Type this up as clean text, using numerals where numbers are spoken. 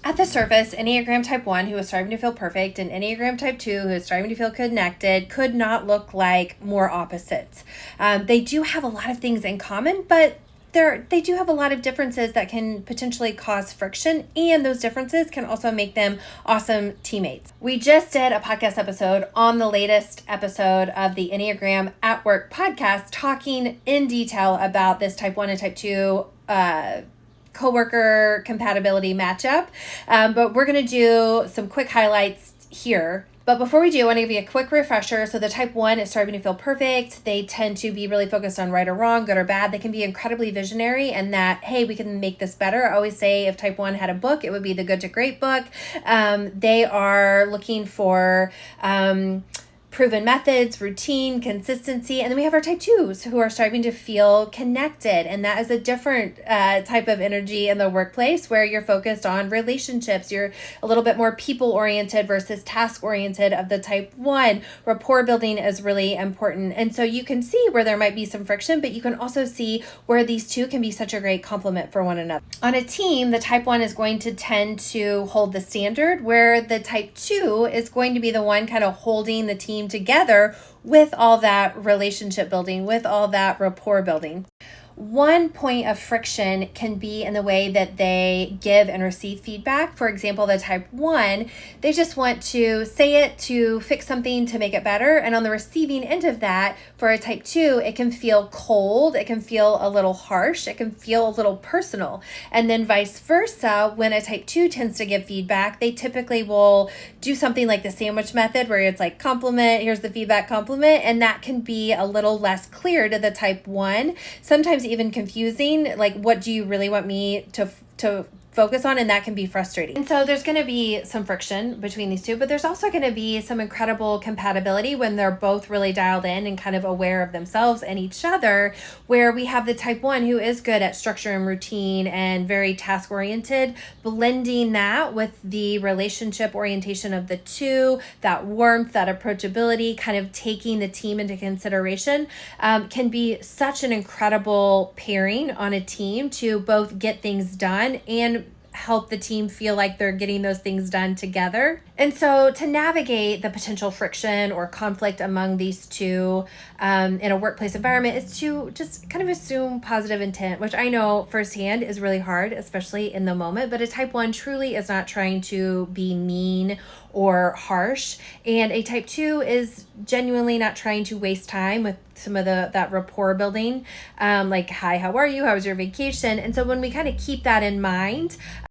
At the surface, Enneagram type 1, who is striving to feel perfect, and Enneagram type 2, who is striving to feel connected, could not look like more opposites. They do have a lot of things in common, but they do have a lot of differences that can potentially cause friction, and those differences can also make them awesome teammates. We just did a podcast episode on the latest episode of the Enneagram at Work podcast, talking in detail about this type 1 and type 2 coworker compatibility matchup. But we're going to do some quick highlights here. But before we do, I want to give you a quick refresher. So the type 1 is striving to feel perfect. They tend to be really focused on right or wrong, good or bad. They can be incredibly visionary and that, hey, we can make this better. I always say if type 1 had a book, it would be the Good to Great book. They are looking for proven methods, routine, consistency. And then we have our type 2s who are striving to feel connected. And that is a different type of energy in the workplace where you're focused on relationships. You're a little bit more people-oriented versus task-oriented of the type 1. Rapport building is really important. And so you can see where there might be some friction, but you can also see where these two can be such a great complement for one another. On a team, the type 1 is going to tend to hold the standard, where the type 2 is going to be the one kind of holding the team together with all that relationship building, with all that rapport building. One point of friction can be in the way that they give and receive feedback. For example, the type 1, they just want to say it to fix something to make it better. And on the receiving end of that, for a type 2, it can feel cold. It can feel a little harsh. It can feel a little personal. And then vice versa, when a type 2 tends to give feedback, they typically will do something like the sandwich method where it's like compliment, here's the feedback, compliment. And that can be a little less clear to the type 1. Sometimes even confusing, like what do you really want me to focus on, and that can be frustrating. And so there's going to be some friction between these two, but there's also going to be some incredible compatibility when they're both really dialed in and kind of aware of themselves and each other, where we have the type 1 who is good at structure and routine and very task oriented, blending that with the relationship orientation of the 2, that warmth, that approachability, kind of taking the team into consideration, can be such an incredible pairing on a team to both get things done and help the team feel like they're getting those things done together. And so to navigate the potential friction or conflict among these two in a workplace environment is to just kind of assume positive intent, which I know firsthand is really hard, especially in the moment. But a type 1 truly is not trying to be mean or harsh. And a type 2 is genuinely not trying to waste time with some of that rapport building, like, hi, how are you? How was your vacation? And so when we kind of keep that in mind,